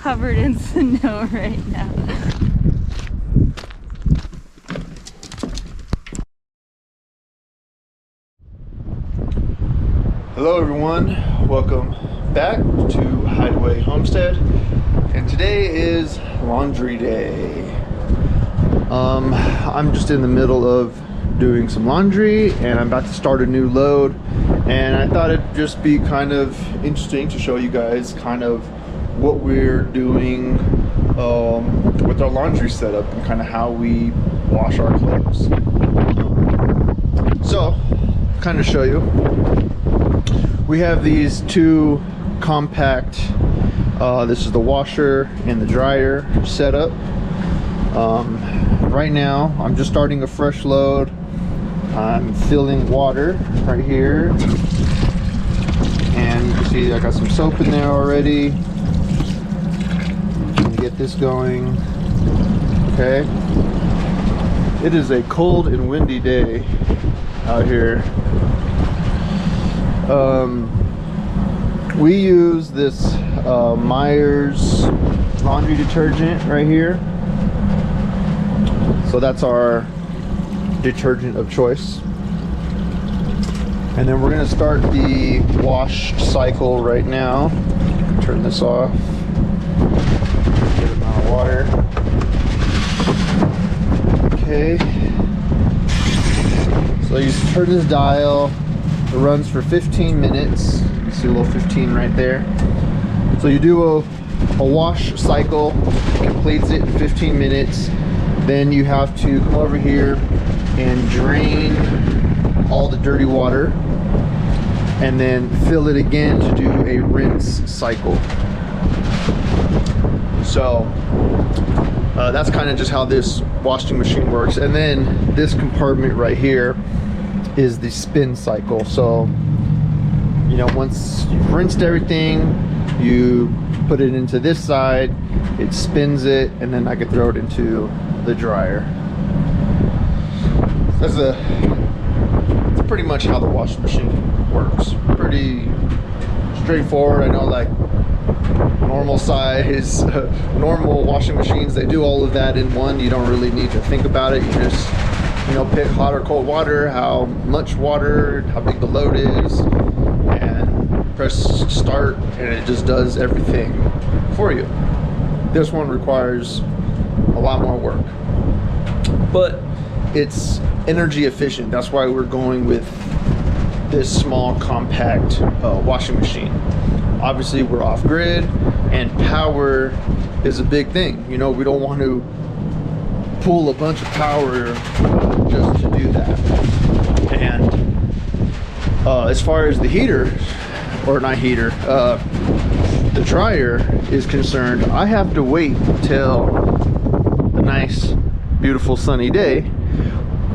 covered in snow right now. Hello everyone, welcome back to Hideaway Homestead, and today is laundry day. I'm just in the middle of doing some laundry and I'm about to start a new load, and I thought it'd just be kind of interesting to show you guys kind of what we're doing with our laundry setup and kind of how we wash our clothes. So, kind of show you. We have these two compact, this is the washer and the dryer setup. Right now, I'm just starting a fresh load. I'm filling water right here. And you can see I got some soap in there already. Let me get this going. Okay. It is a cold and windy day out here. We use this Myers laundry detergent right here. So that's our detergent of choice. And then we're going to start the wash cycle right now. Turn this off. Good amount of water. Okay. So you turn this dial. It runs for 15 minutes. You see a little 15 right there. So you do a wash cycle, it completes it in 15 minutes. Then you have to come over here and drain all the dirty water and then fill it again to do a rinse cycle. So that's kind of just how this washing machine works. And then this compartment right here is the spin cycle. So, you know, once you've rinsed everything, you put it into this side, it spins it, and then I can throw it into the dryer. That's pretty much how the washing machine works. Pretty straightforward. I know, like normal size, normal washing machines, they do all of that in one. You don't really need to think about it. You just, you know, pick hot or cold water, how much water, how big the load is, and press start, and it just does everything for you. This one requires a lot more work, but it's energy efficient. That's why we're going with this small compact washing machine. Obviously we're off grid, and power is a big thing. You know, we don't want to pull a bunch of power just to do that. And as far as the heater, or not heater, the dryer is concerned, I have to wait till a nice beautiful sunny day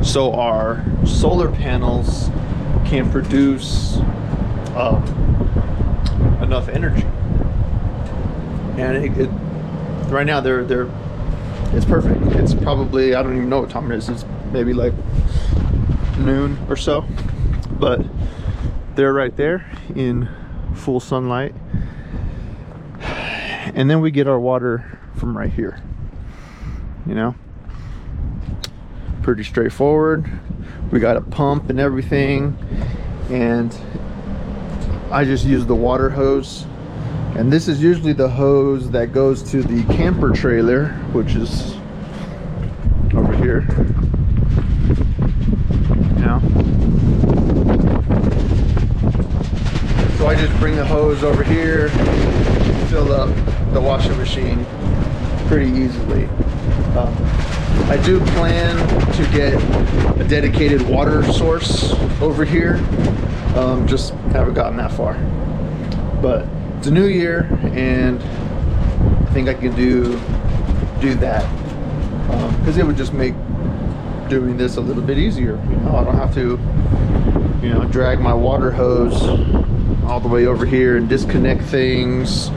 so our solar panels can produce enough energy. And right now it's perfect. It's probably, I don't even know what time it is. It's maybe like noon or so, but they're right there in full sunlight. And then we get our water from right here, you know, pretty straightforward. We got a pump and everything, and I just use the water hose. And this is usually the hose that goes to the camper trailer, which is over here. Now, so I just bring the hose over here, fill up the washing machine pretty easily. I do plan to get a dedicated water source over here. Just haven't gotten that far. But it's a new year, and I think I can do that because it would just make doing this a little bit easier. You know, I don't have to, you know, drag my water hose all the way over here and disconnect things.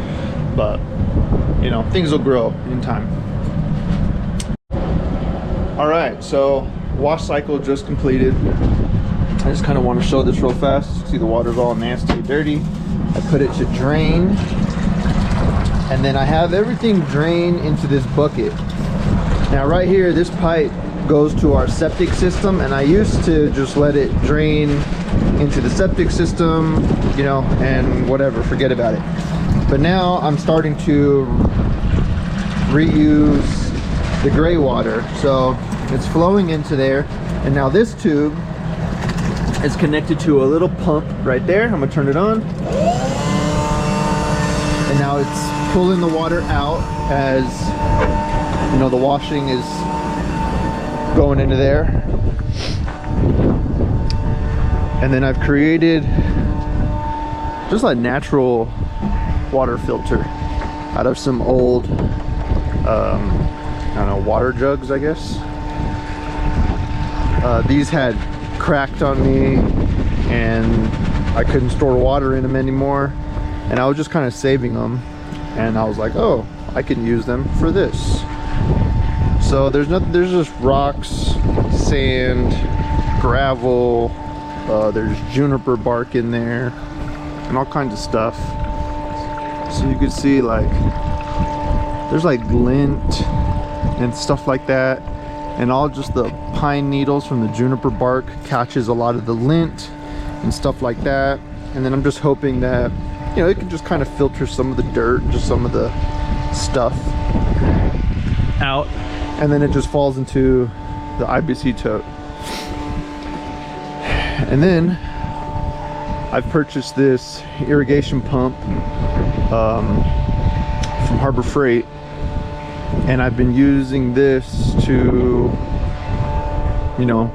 But you know, things will grow in time. All right, so wash cycle just completed. I just kind of want to show this real fast. See, the water's all nasty, dirty. I put it to drain. And then I have everything drain into this bucket. Now right here, this pipe goes to our septic system, and I used to just let it drain into the septic system, you know, and whatever, forget about it. But now I'm starting to reuse the gray water, so it's flowing into there. And now this tube is connected to a little pump right there. I'm gonna turn it on, and now it's pulling the water out as, you know, the washing is going into there. And then I've created just a natural water filter out of some old I don't know, water jugs, I guess. These had cracked on me and I couldn't store water in them anymore, and I was just kind of saving them, and I was like, oh, I can use them for this. So there's just rocks, sand, gravel, there's juniper bark in there, and all kinds of stuff. So you can see, like, there's like lint and stuff like that, and all just the pine needles from the juniper bark catches a lot of the lint and stuff like that. And then I'm just hoping that, you know, it can just kind of filter some of the dirt and just some of the stuff out, and then it just falls into the IBC tote. And then I've purchased this irrigation pump from Harbor Freight, and I've been using this to, you know,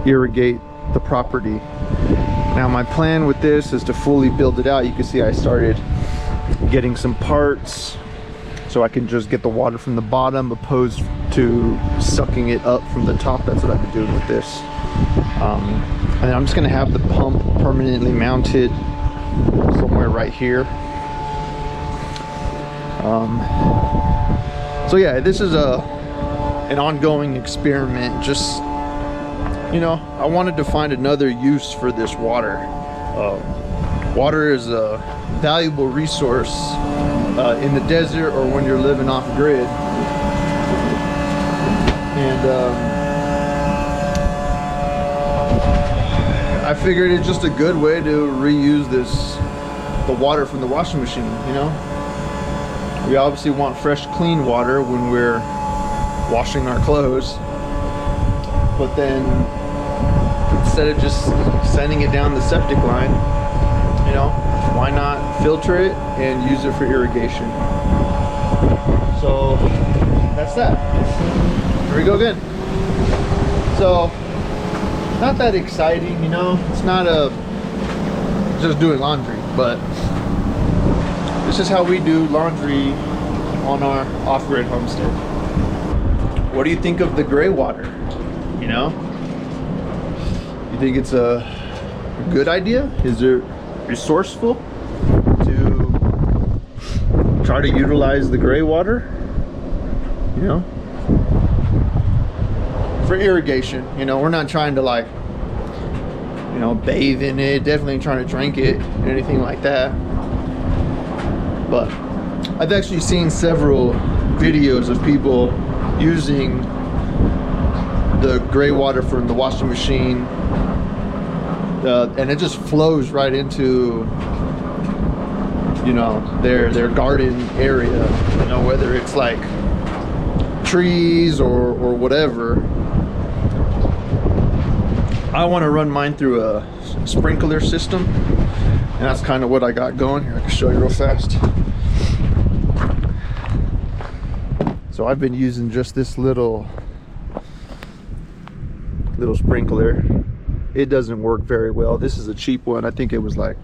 irrigate the property. Now my plan with this is to fully build it out. You can see I started getting some parts so I can just get the water from the bottom opposed to sucking it up from the top. That's what I've been doing with this. And then I'm just gonna have the pump permanently mounted somewhere right here. So yeah, this is an ongoing experiment. Just, you know, I wanted to find another use for this water. Water is a valuable resource in the desert or when you're living off grid. And I figured it's just a good way to reuse the water from the washing machine, you know? We obviously want fresh, clean water when we're washing our clothes, but then instead of just sending it down the septic line, you know, why not filter it and use it for irrigation? So that's that. Here we go again. So not that exciting, you know, it's not just doing laundry, but this is how we do laundry on our off-grid homestead. What do you think of the gray water? You know, you think it's a good idea? Is it resourceful to try to utilize the gray water? You know, for irrigation. You know, we're not trying to, like, you know, bathe in it, definitely trying to drink it, anything like that. But I've actually seen several videos of people using the gray water from the washing machine, and it just flows right into, you know, their garden area, you know, whether it's like trees or whatever. I want to run mine through a sprinkler system, and that's kind of what I got going here. I can show you real fast. So I've been using just this little sprinkler. It doesn't work very well. This is a cheap one. I think it was like,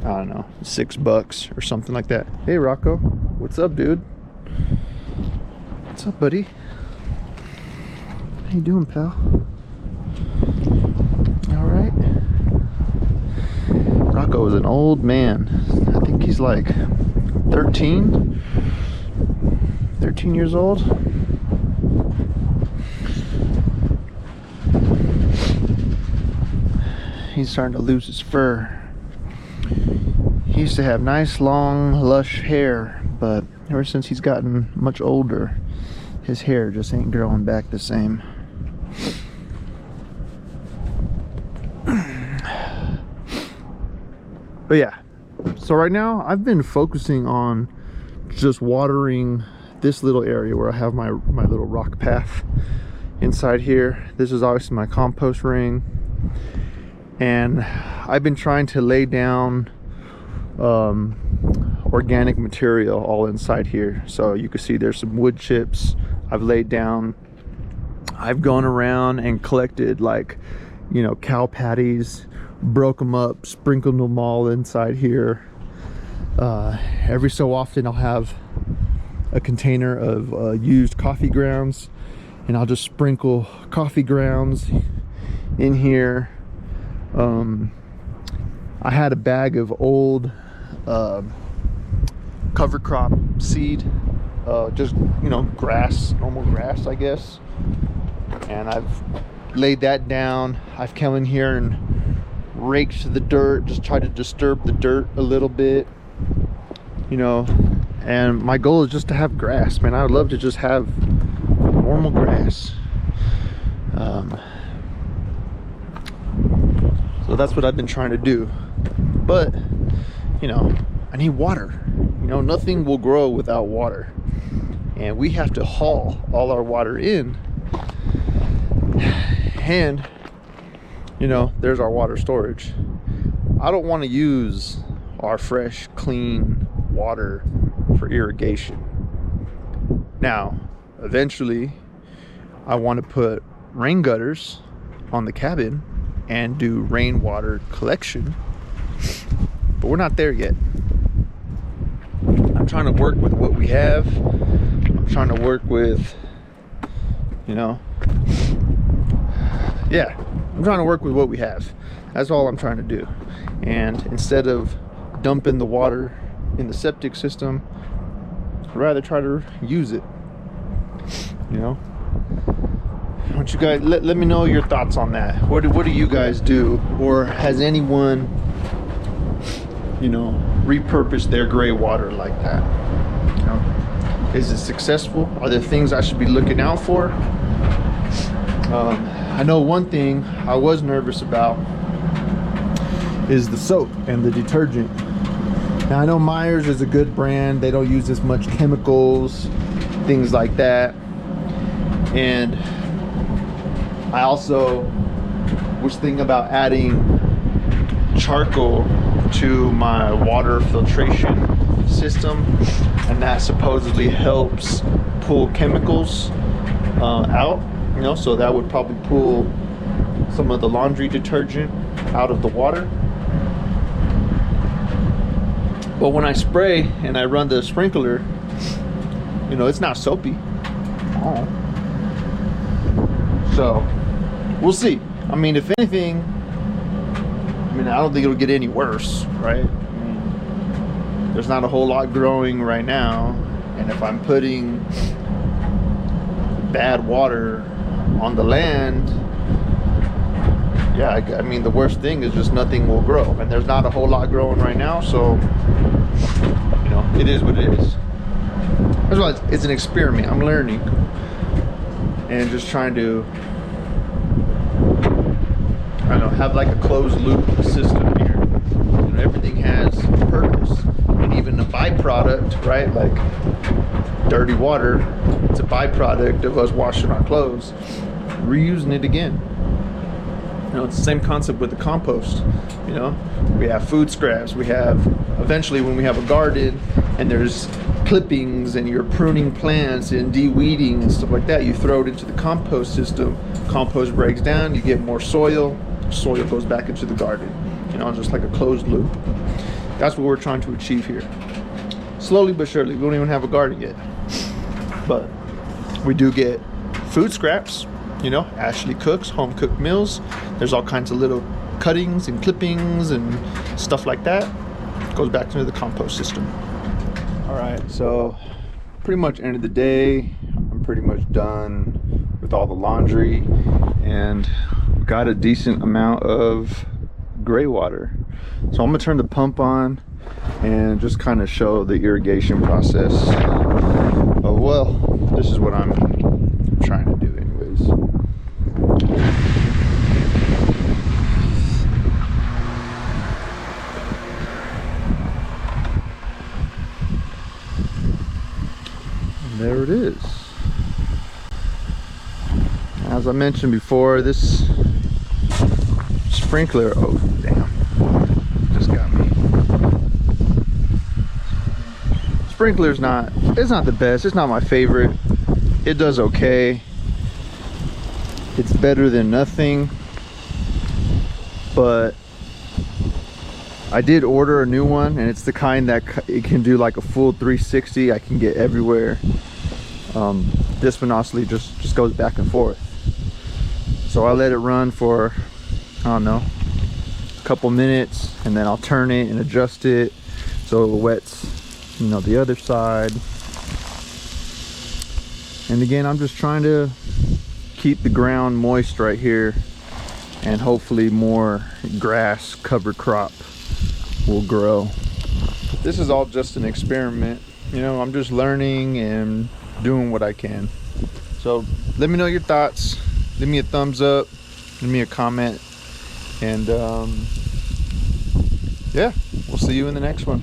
I don't know, $6 or something like that. Hey Rocco, what's up, dude? What's up, buddy? How you doing, pal? All right. Rocco is an old man. I think he's like 13 years old. He's starting to lose his fur. He used to have nice, long, lush hair, but ever since he's gotten much older, his hair just ain't growing back the same. But yeah, so right now I've been focusing on just watering this little area where I have my little rock path inside here. This is obviously my compost ring, and I've been trying to lay down organic material all inside here. So you can see there's some wood chips I've laid down. I've gone around and collected, like, you know, cow patties, broke them up, sprinkled them all inside here. Every so often I'll have a container of used coffee grounds, and I'll just sprinkle coffee grounds in here. I had a bag of old cover crop seed, just, you know, grass, normal grass, I guess, and I've laid that down. I've come in here and raked the dirt, just try to disturb the dirt a little bit, you know, and my goal is just to have grass, man. I would love to just have normal grass. So that's what I've been trying to do, but, you know, I need water. You know, nothing will grow without water, and we have to haul all our water in. And, you know, there's our water storage. I don't want to use our fresh, clean water for irrigation. Now, eventually, I want to put rain gutters on the cabin and do rainwater collection, but we're not there yet. I'm trying to work with what we have. I'm trying to work with, you know, yeah, I'm trying to work with what we have. That's all I'm trying to do. And instead of dumping the water in the septic system, I'd rather try to use it, you know. Why don't you guys let me know your thoughts on that? What do you guys do? Or has anyone, you know, repurposed their gray water like that? You know, is it successful? Are there things I should be looking out for? I know one thing I was nervous about is the soap and the detergent. Now, I know Myers is a good brand. They don't use as much chemicals, things like that. And I also was thinking about adding charcoal to my water filtration system, and that supposedly helps pull chemicals out, you know, so that would probably pull some of the laundry detergent out of the water. But when I spray and I run the sprinkler, you know, it's not soapy. Oh. So we'll see. I mean, if anything, I mean, I don't think it'll get any worse, right? I mean, there's not a whole lot growing right now, and if I'm putting bad water on the land, yeah, I mean, the worst thing is just nothing will grow, and there's not a whole lot growing right now, so, you know, it is what it is. That's why it's an experiment. I'm learning and just trying to, I don't know, have like a closed loop system here. You know, everything has a purpose, and even a byproduct, right? Like dirty water, it's a byproduct of us washing our clothes, reusing it again. You know, it's the same concept with the compost. You know, we have food scraps. We have, eventually when we have a garden and there's clippings and you're pruning plants and de-weeding and stuff like that, you throw it into the compost system. Compost breaks down, you get more soil. Soil goes back into the garden. You know, just like a closed loop. That's what we're trying to achieve here. Slowly but surely. We don't even have a garden yet. But we do get food scraps. You know, Ashley cooks, home cooked meals. There's all kinds of little cuttings and clippings and stuff like that. Goes back into the compost system. All right, so pretty much end of the day. I'm pretty much done with all the laundry, and got a decent amount of gray water. So I'm gonna turn the pump on and just kind of show the irrigation process of, well, this is what I'm trying to do anyways. And there it is. As I mentioned before, this sprinkler, oh damn, just got me. Sprinkler's not, it's not the best, it's not my favorite. It does okay. It's better than nothing, but I did order a new one, and it's the kind that it can do like a full 360. I can get everywhere. This one honestly just goes back and forth. So I let it run for, I don't know, a couple minutes, and then I'll turn it and adjust it so it wets, you know, the other side. And again, I'm just trying to keep the ground moist right here, and hopefully more grass covered crop will grow. This is all just an experiment, you know. I'm just learning and doing what I can. So let me know your thoughts. Leave me a thumbs up, leave me a comment, and yeah, we'll see you in the next one.